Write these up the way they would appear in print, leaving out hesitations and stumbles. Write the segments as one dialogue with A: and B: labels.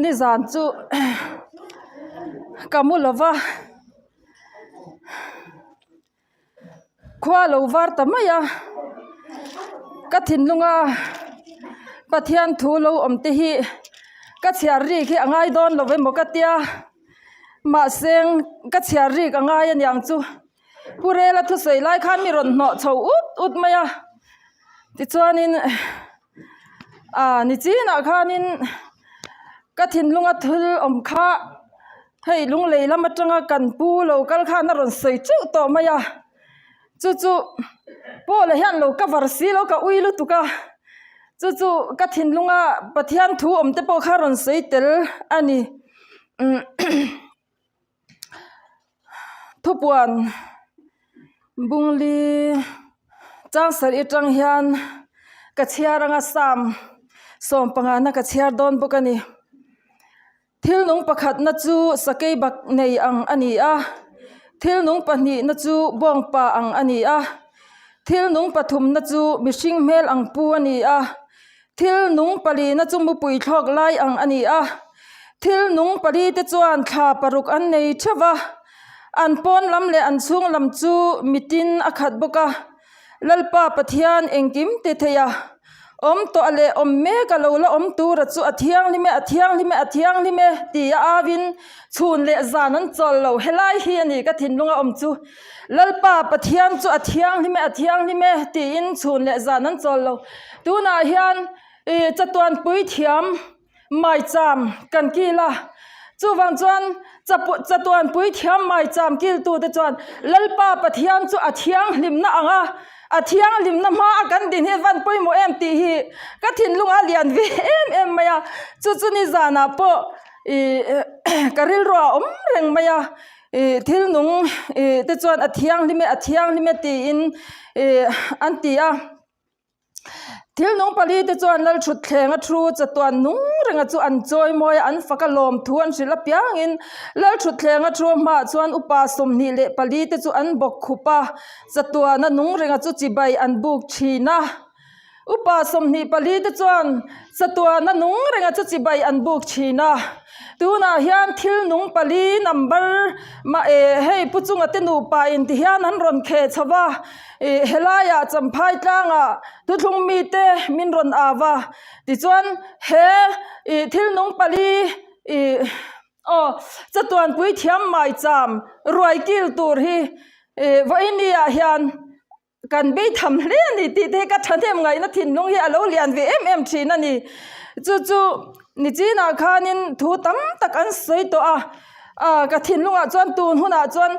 A: ni zan chu kamulova khwa lo war tamaya ka thin lunga pathian thu lo omte hi ka chiar ri khi angai don lo ve mokatia ma seng ka chiar ri ka ngai an yang chu purela thu sei lai khan mi ron no chho ut maya ti chuanin ni chi na khanin ka thin lunga thul om kha hei lung leila matanga kan pu lo kal kha na ron sei chu to maya chu po le hian lo ka var si lo ka uilu tuka chu ka thin lunga pathian thu om te po kha ron sei tel ani thupuan bungli chang sar itang hian ka chiaranga sam som panga na ka chiar don bokani thil nung pakhat na chu sakei bak nei ang ani a thil nung pahni na chu bong pa ang ani a thil nung pathum na chu mihring mel ang pu ani a thil nung pali na chu mupui thlok lai ang ani a thil nung pali te chuan thla paruk an nei thawa an pon lam le an chung lam chu mitin akhat boka lalpa pathian engkim te theya om to ale om me ka lo la om tu ra chu athiang lime ti avin chun le zanan chol lo helai hi ani ka thin lunga om chu lalpa pathian chu athiang lime ti in chun le zanan chol lo tuna hian chatuan pui thiam mai cham kan kila chu wang chuan chatuan pui thiam mai cham kil tu te chuan lalpa pathian chu athiang limna anga athiang limna ma kan din he van poi mo em ti hi ka thin lunga lian ve em maya chu ni zana po karil ro om reng maya thil nung te chuan athiang lime ti in antia thil nung pali te chuan lal thut thlenga thu chatuan nung renga chu an choi moi an fakalom thuan sila piang in lal thut thlenga thu ma chuan upa somni le pali te chu an bok khupa chatuana nung renga chu chibai an buk thina upa somni pali te chuan chatuana nung renga chu chibai an buk thina tuna hian thil nung pali number ma hei puchunga te nu pa in ti hian an ron khe chawa helaya champhai tlanga tu thung mi te min ron awa ti chuan he thil nung pali chatuan pui thiam mai cham roi kil tur hi voinia hian kan be tham hle ni ti te ka thanem ngai na thin nung hi alo lian ve em thina ni chu ni china khanin thu tam tak an sei to ka thin lunga chuan tun huna chuan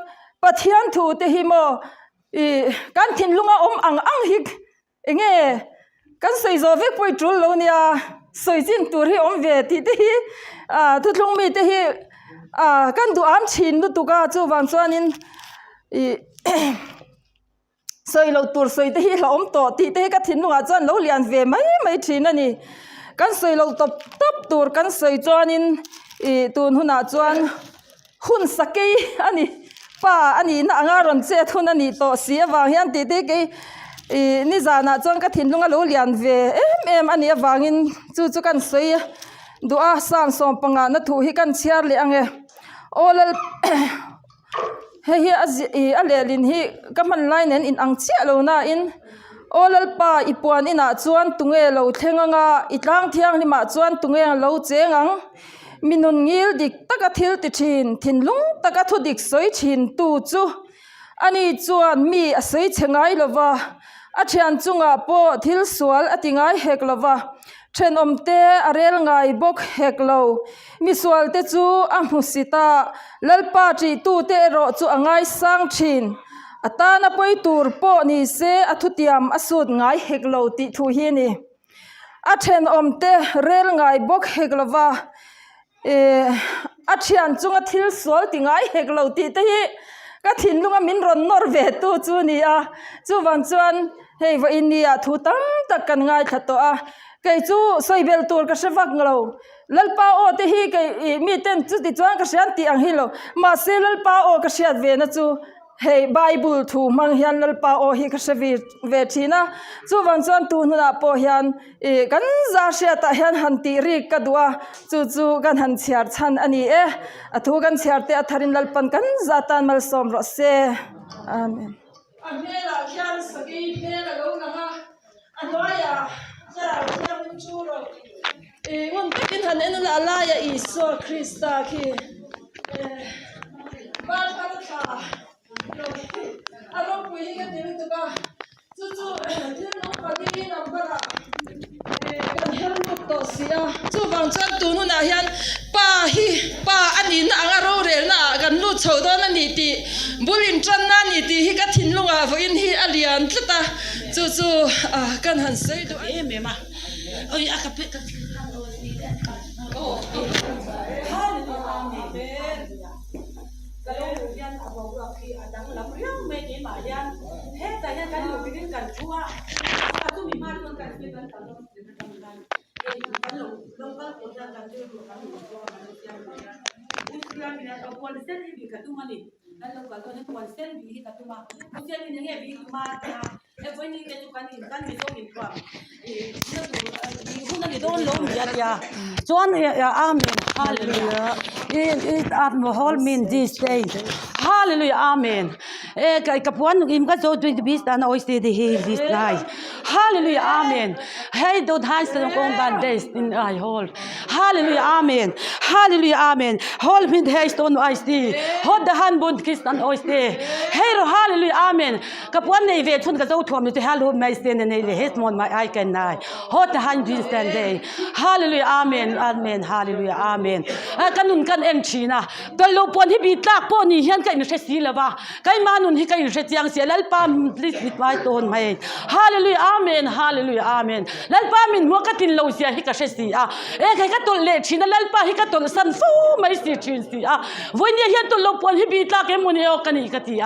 A: pathian thu te hi mo kan thin lunga om ang hi enge kan sei zo ve poi tul lo nia soi jin tur hi om ve ti te hi thu thlung mi te hi kan du am chin nu tu ka chu wang chuan in soi lo tur soi te hi lo om to ti te ka thin lunga chuan lo lian ve mai thina ni kan soi lo top tur kan soi chuan in tun huna chuan hun sakei ani pa ani na anga ron che thun ani to sia wang hian ti te ke ni zana chuan ka thin lunga lo lian ve em ani awangin chu kan soi dua sang som panga na thu hi kan chiar le ange olal he alelin hi kaman line in ang chia lo na in olal pa ipuan ina chuan tunge lo thlenganga itlang thiang lima chuan tunge lo chengang minun ngil dik taka thil ti thin lung taka thu dik soi thin tu chu ani chuan mi a sei chengai lova a thian chunga po thil sual atingai hek lova then omte arel ngai bok heklo mi sual te chu a hmusita lalpa ti tu te ro chu angai sang thin atana poi tur po ni se athutiam asut ngai heklo ti thu hi ni a then omte rel ngai bok heklova a thian chunga thil sual ti ngai heklo ti te hi ka thin lunga min ron nor ve tu chu ni chu wang chuan hei va inia thu tam tak kan ngai thato kai chu soibel tur ka shewak ngalo lalpa o te hi kai mi ten chu ti chuan ka sian ti ang hilo ma se lalpa o ka siat ve na chu hey Bible thu mang hian lalpa o hi ka sevi ve thina chu wang chuan tu na po hian kan za sia ta hian han ti ri ka dua chu kan han chiar chan ani athu kan chiar te atharin lalpan kan za tan mal som ro se amen amela khian sagi phela lo na ha anoya zara khian chu ro ngon takin han en la la ya iso krista ki ban ka ta alo pui ka te tu ka chu tin no pa di number kan hel mu to sia chu wang chan tu nu na hian pa ani na anga ro rel na kan lu chho do na ni ti bulin tran na ni ti hi ka thin lunga vo in hi alian tlata chu kan han sei do e me ma oi aka pe ka oh
B: kalau hujan abang laki adang lamriang meni mayan tanya kan bikin kan cua satu mimar pun kan bikin kalau kan kalau lokal orang kan dulu kan manusia usia ni ada konsen ni katu mani kalau ni konsen ni katu mah usia ni ni bi mah boleh ni katu kan ni so ni kuat huna ni don lom ya John ya amen hallelujah it at whole mean this day hallelujah amen kapuan im ka so to bis dan oiste de he this night hallelujah amen hey don't hands to go ban days in I hold hallelujah amen hold me hey stone oiste hold the hand bund kistan oiste hey hallelujah amen kapuan nei ve thun ka zo thom ni hal mai stand nei le het mon my I can nai hold the hand this stand day hallelujah amen hallelujah amen kanun kan em china to lo pon hi bi tlak po ni hian kai ni si lawa kai manun hi kai ni chiang sia lal pam please with my ton mai hallelujah amen lal pam min mo ka tin lo sia hi ka si kai ka tol le china lal pa hi ka tol san fu mai si chin si voi ni hian to lo pon hi bi tlak em mon yo kani ka ti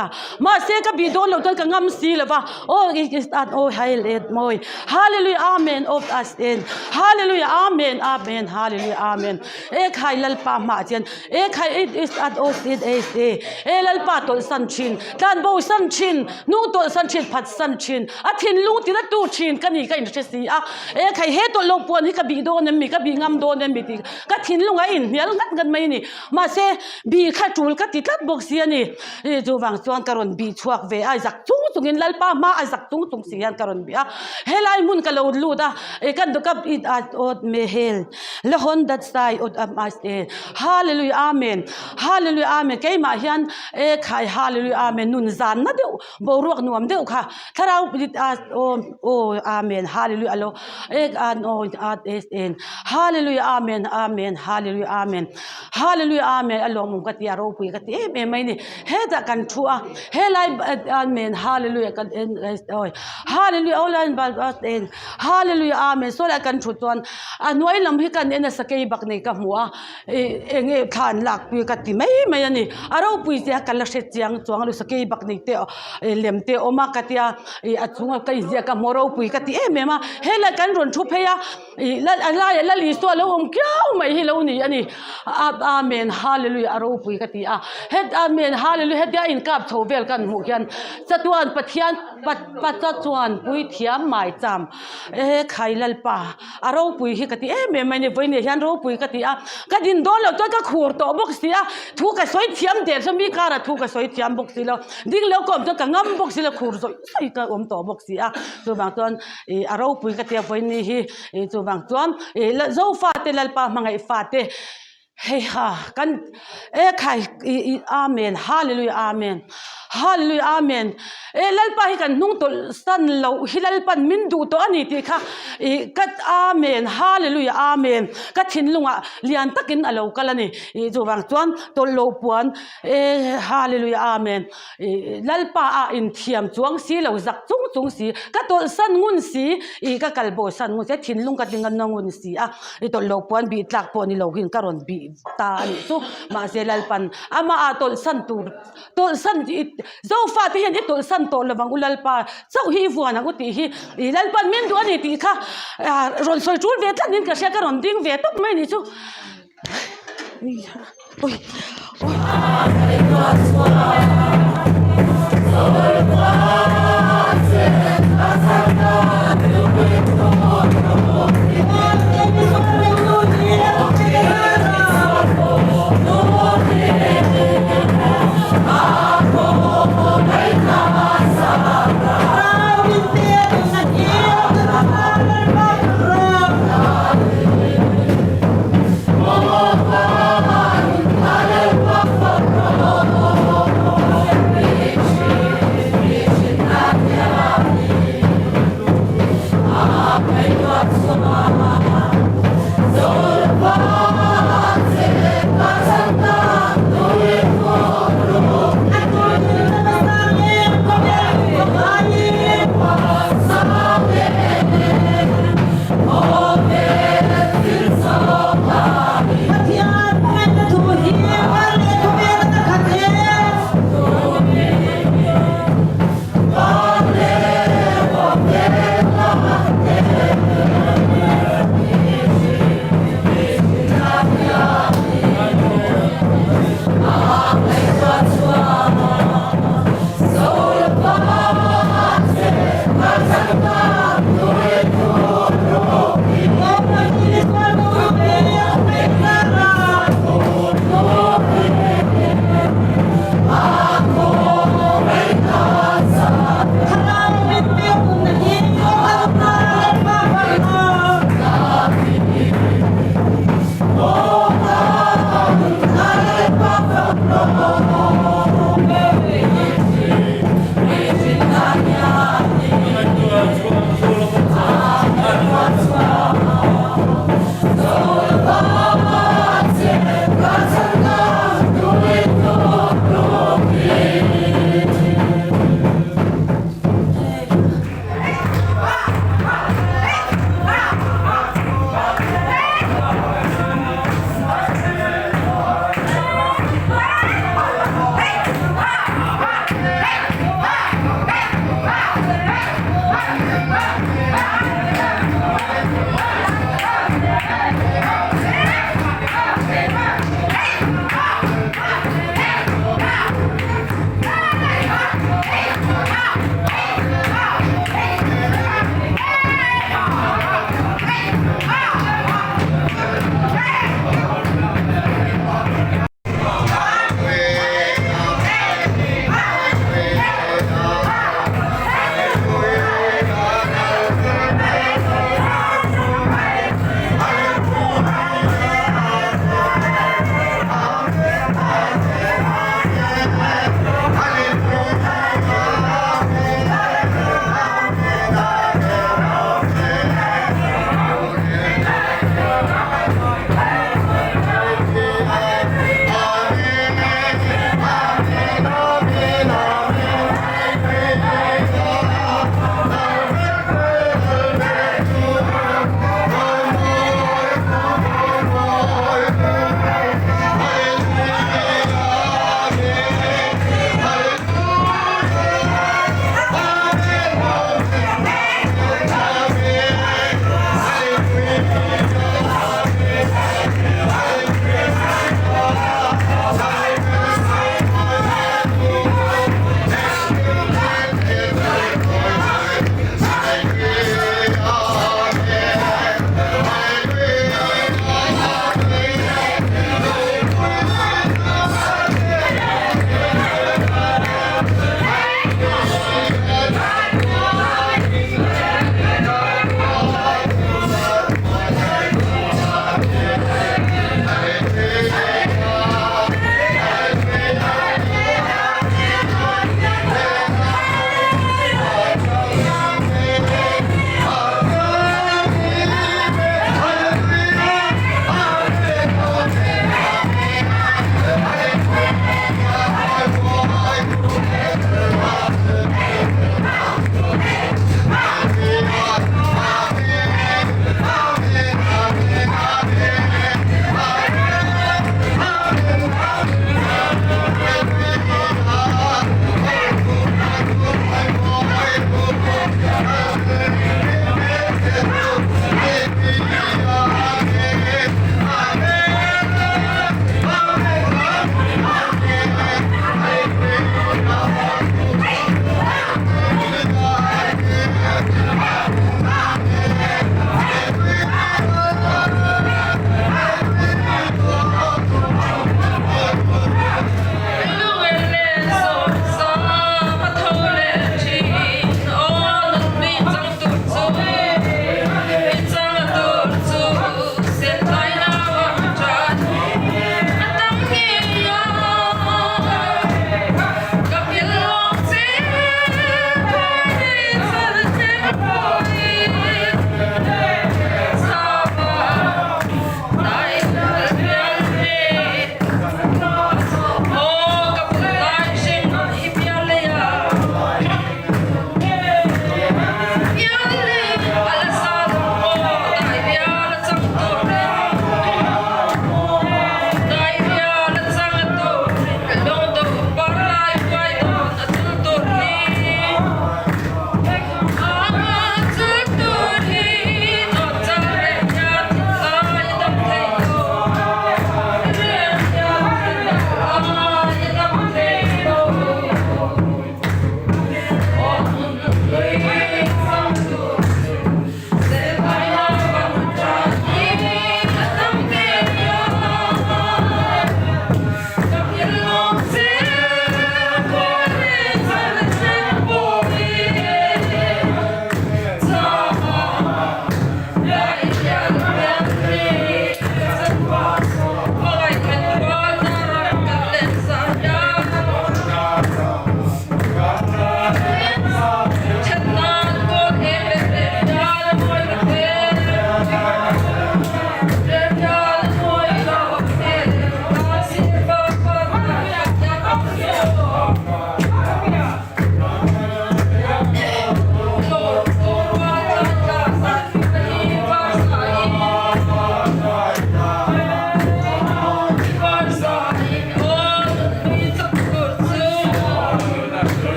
B: ma se ka bi do lo ton ka ngam si lawa oh is that oh highlight moi hallelujah amen of us in hallelujah amen hallelujah amen khai lal pa ma chen khai it is at all it is lal pa tol san chin tan bo san chin nu tol san chin phat san chin athin lu ti na tu chin kani ka in si khai he to lo pon hi ka bi do ne mi ka bi ngam do ne mi ti ka thin lu ngai in hial ngat gan mai ni ma se bi kha tul ka ti tat bok sia ni jo wang chuan karon bi chuak ve ai zak chung in lal pa ma ai zak chung sian karon bi helai mun ka lo lu da kan do ka it at od me hel le hon that side od am as hallelujah amen kai ma hian khai hallelujah amen nun zan na de bo ruak nuam de kha tharau it as amen hallelujah alo an at en hallelujah amen hallelujah amen alo mum ka ti aro pui ka ti me mai ni he da kan thua he lai amen hallelujah kan hallelujah online bal en hallelujah amen so la kan thu ton anoi lam hi kan en sakei bak nei ka hua enge khan lak pi ka ti mai mai ani aro pui se ka la se chiang chuang lu sakei bak nei te lem te oma ka tia achunga kai zia ka moro pui ka ti me ma he la kan ron thu pheya la li so lo kyau mai hi lo ni ani amen hallelujah aro pui ka ti he amen hallelujah dia in kap thovel kan mu hian chatuan pathian pat chuan pui thiam mai cham khai lal pa aro pui hi ka ti me mai ne voi ne hian ro pui ka ti ka din do lo to ka khur to bok sia thu ka soi thiam de so mi kara thu ka soi thiam bok si lo ding lo kom to ka ngam bok si lo khur soi sai ka to bok sia so bang ton aro pui ka ti voi ni hi so bang ton zo fa te lal pa mangai fa te hey ha kan khai amen hallelujah amen lalpa hi kan nung tol san lo hilalpan min du to ani ti kha kat amen hallelujah amen ka thin lunga lian takin alo kalani zo wang chuan tol lo puan hallelujah amen lalpa a in thiam chuang si lo zak chung si ka tol san ngun si ka kalbo san ngun se thin lung ka tingan ngun si tol lo puan bi tlak po ni lo hin karon bi ta ani so ma se lalpan ama a tol san zo fa ti hian tol san to lawang ulal pa chau hi vuana uti hi lalpan min du ani ti kha ron soi tul ve tlan nin ka se ka ron ding ve tok mai ni chu oi
C: Oh,